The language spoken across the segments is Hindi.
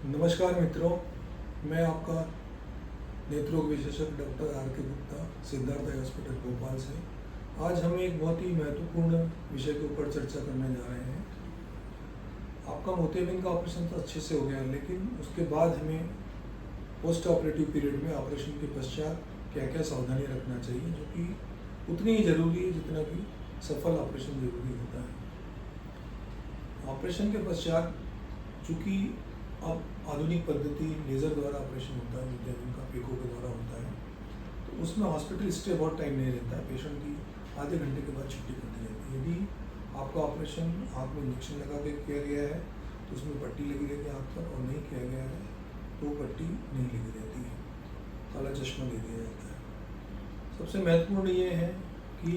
नमस्कार मित्रों, मैं आपका नेत्र रोग विशेषज्ञ डॉक्टर आर के गुप्ता, सिद्धार्थ आई हॉस्पिटल भोपाल से। आज हम एक बहुत ही महत्वपूर्ण विषय के ऊपर चर्चा करने जा रहे हैं। आपका मोतियाबिंद का ऑपरेशन तो अच्छे से हो गया है, लेकिन उसके बाद हमें पोस्ट ऑपरेटिव पीरियड में ऑपरेशन के पश्चात क्या क्या सावधानी रखना चाहिए, जो कि उतनी ही ज़रूरी है जितना कि सफल ऑपरेशन ज़रूरी होता है। ऑपरेशन के पश्चात चूँकि अब आधुनिक पद्धति लेज़र द्वारा ऑपरेशन होता है, मोतियाबिंद का पिको के द्वारा होता है, तो उसमें हॉस्पिटल स्टे बहुत टाइम नहीं रहता है। पेशेंट की आधे घंटे के बाद छुट्टी कर दी जाती है। यदि आपका ऑपरेशन आँख में इंजेक्शन लगा के किया गया है तो उसमें पट्टी लगी रहती है आँख पर, और नहीं किया गया है तो पट्टी नहीं लगी रहती है, काला चश्मा दे दिया जाता है। सबसे महत्वपूर्ण ये है कि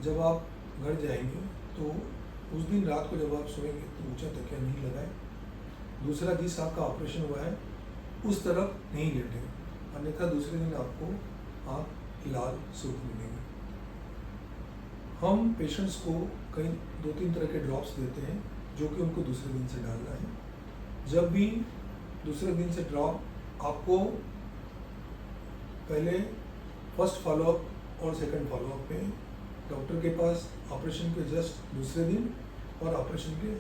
जब आप घर जाएंगे तो उस दिन रात को जब आप सोएंगे तो ऊंचा तकिया नहीं लगाएं। दूसरा, जिस आपका ऑपरेशन हुआ है उस तरफ नहीं लेटे, अन्यथा दूसरे दिन आपको आँख लाल सूख मिलेगी। हम पेशेंट्स को कई 2-3 तरह के ड्रॉप्स देते हैं जो कि उनको दूसरे दिन से डालना है। जब भी दूसरे दिन से ड्रॉप आपको पहले फर्स्ट फॉलोअप और सेकंड फॉलोअप में डॉक्टर के पास ऑपरेशन के जस्ट दूसरे दिन और ऑपरेशन के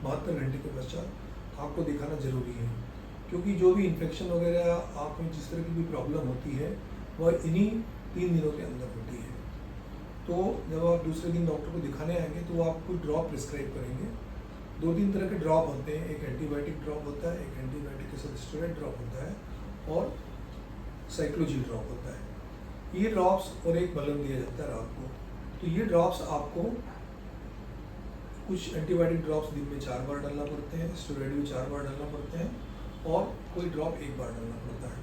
72 घंटे के पश्चात आपको दिखाना ज़रूरी है, क्योंकि जो भी इन्फेक्शन वगैरह आँख में जिस तरह की भी प्रॉब्लम होती है वह इन्हीं 3 दिनों के अंदर होती है। तो जब आप दूसरे दिन डॉक्टर को दिखाने आएंगे तो वो आपको ड्रॉप प्रिस्क्राइब करेंगे। 2-3 तरह के ड्रॉप होते हैं, एक एंटीबायोटिक ड्रॉप होता है, एक एंटीबायोटिक के साथ स्टेरॉइड ड्रॉप होता है, और साइक्लोजिल ड्रॉप होता है। ये ड्रॉप्स और एक मलम दिया जाता है रात को। तो ये ड्रॉप्स आपको, कुछ एंटीबायोटिक ड्रॉप्स दिन में 4 बार डालना पड़ते हैं, स्टेरॉइड भी 4 बार डालना पड़ते हैं, और कोई ड्रॉप 1 बार डालना पड़ता है।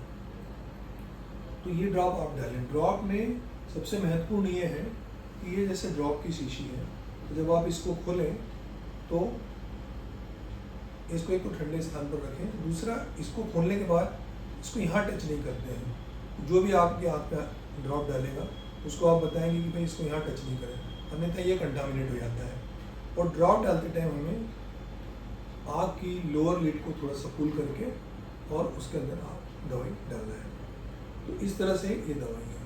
तो ये ड्रॉप आप डालें। ड्रॉप में सबसे महत्वपूर्ण ये है कि ये जैसे ड्रॉप की शीशी है, तो जब आप इसको खोलें तो इसको एक तो ठंडे स्थान पर रखें। दूसरा, इसको खोलने के बाद इसको यहाँ टच नहीं करते हैं। जो भी आपके आँख पे ड्रॉप डालेगा उसको आप बताएंगे कि भाई इसको यहाँ टच नहीं करें, अन्यथा ये कंटामिनेट हो जाता है। और ड्रॉप डालते टाइम हमें आँख की लोअर लिड को थोड़ा सा पुल करके और उसके अंदर आप दवाई डालना है। तो इस तरह से ये दवाई है।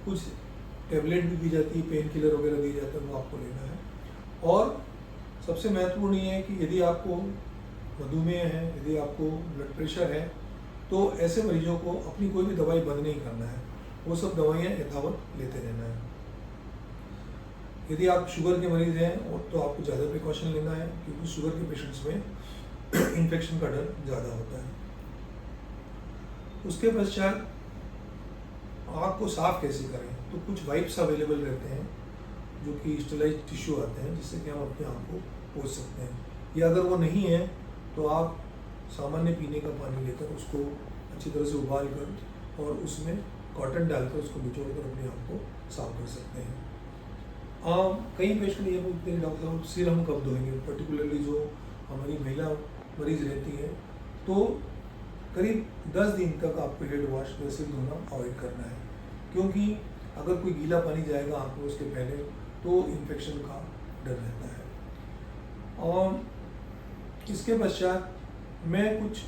कुछ टेबलेट भी दी जाती है, पेन किलर वगैरह दिए जाते हैं, वो आपको लेना है। और सबसे महत्वपूर्ण ये है कि यदि आपको मधुमेह है, यदि आपको ब्लड प्रेशर है, तो ऐसे मरीजों को अपनी कोई भी दवाई बंद नहीं करना है, वो सब दवाइयाँ यथावत लेते रहना है। यदि आप शुगर के मरीज़ हैं तो आपको ज़्यादा प्रिकॉशन लेना है, क्योंकि शुगर के पेशेंट्स में इन्फेक्शन का डर ज़्यादा होता है। उसके पश्चात आँख को साफ कैसे करें, तो कुछ वाइप्स अवेलेबल रहते हैं जो कि स्टेलाइज टिश्यू आते हैं, जिससे कि हम अपनी आँख को पोंछ सकते हैं। या अगर वो नहीं है तो आप सामान्य पीने का पानी लेकर उसको अच्छी तरह से उबाल कर और उसमें कॉटन डालकर उसको निचोड़ कर अपनी आँख को साफ कर सकते हैं। कई पेशेंट ये पूछते हैं डॉक्टर साहब सिर हम कब धोएंगे, पर्टिकुलरली जो हमारी महिला मरीज रहती है, तो करीब 10 दिन तक आपको हेड वॉश या सिर धोना अवॉइड करना है, क्योंकि अगर कोई गीला पानी जाएगा आँख में उसके पहले तो इन्फेक्शन का डर रहता है। और इसके पश्चात मैं कुछ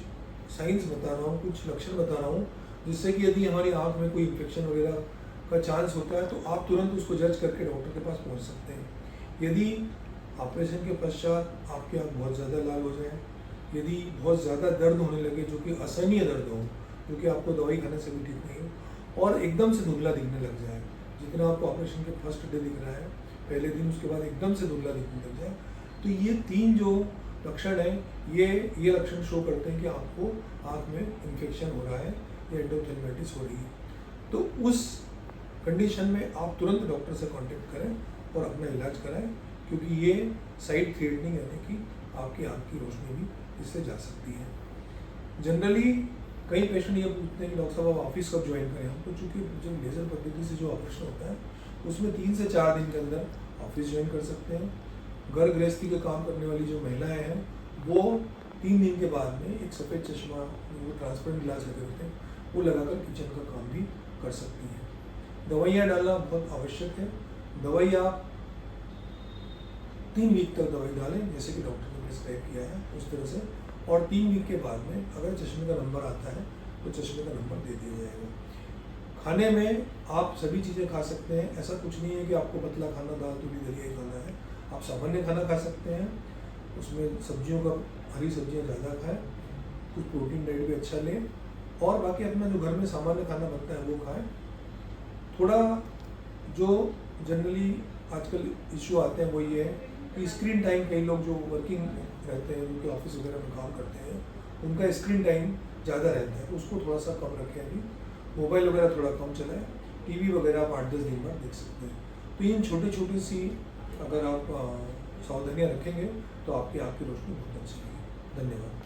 साइंस बता रहा हूँ, कुछ लक्षण बता रहा हूँ, जिससे कि यदि हमारी आँख में कोई इन्फेक्शन वगैरह का चांस होता है तो आप तुरंत उसको जज करके डॉक्टर के पास पहुंच सकते हैं। यदि ऑपरेशन के पश्चात आपकी आँख बहुत ज़्यादा लाल हो जाए, यदि बहुत ज़्यादा दर्द होने लगे जो कि असहनीय दर्द हो, जो कि आपको दवाई खाने से भी ठीक नहीं हो, और एकदम से धुंधला दिखने लग जाए, जितना आपको ऑपरेशन के फर्स्ट डे दिख रहा है पहले दिन, उसके बाद एकदम से धुंधला दिखने लग जाए, तो ये 3 जो लक्षण हैं, ये लक्षण शो करते हैं कि आपको आँख में इन्फेक्शन हो रहा है या एंडोथेलिटिस हो रही है। तो उस कंडीशन में आप तुरंत डॉक्टर से कांटेक्ट करें और अपना इलाज कराएं, क्योंकि ये साइड थ्रेटनिंग यानी कि आपकी आँख की रोशनी भी इससे जा सकती है। जनरली कई पेशेंट ये पूछते हैं कि डॉक्टर साहब आप ऑफिस कब ज्वाइन करें। हम तो चूँकि जो लेज़र पद्धति से जो ऑपरेशन होता है उसमें 3 से 4 दिन के अंदर ऑफिस ज्वाइन कर सकते हैं। घर गृहस्थी के काम करने वाली जो महिलाएँ हैं वो 3 दिन के बाद में एक सफ़ेद चश्मा, जो ट्रांसपेरेंट ग्लास लगे होते हैं, वो लगाकर किचन का काम भी कर सकती हैं। दवाइयाँ डालना बहुत आवश्यक है। दवाई आप 3 वीक तक दवाई डालें, जैसे कि डॉक्टर ने प्रिस्क्राइब किया है उस तरह से, और 3 वीक के बाद में अगर चश्मे का नंबर आता है तो चश्मे का नंबर दे दिया जाएगा। खाने में आप सभी चीज़ें खा सकते हैं, ऐसा कुछ नहीं है कि आपको पतला खाना, दाल पूरी दलिया ही खाना है। आप सामान्य खाना खा सकते हैं, उसमें सब्जियों का, हरी सब्जियां ज़्यादा खाएं, कुछ प्रोटीन डाइट भी अच्छा लें, और बाकी अपना जो घर में सामान्य खाना बनता है वो खाएं। थोड़ा जो जनरली आजकल इशू आते हैं वो ये है कि स्क्रीन टाइम, कई लोग जो वर्किंग रहते हैं, उनके ऑफिस वगैरह में काम करते हैं, उनका स्क्रीन टाइम ज़्यादा रहता है, तो उसको थोड़ा सा कम रखें। अभी मोबाइल वगैरह थोड़ा कम चलाएं, टीवी वगैरह आप 8-10 दिन बाद देख सकते हैं। तो इन छोटी छोटी सी अगर आप सावधानियाँ रखेंगे तो आपकी रोशनी बहुत अच्छी होगी। धन्यवाद।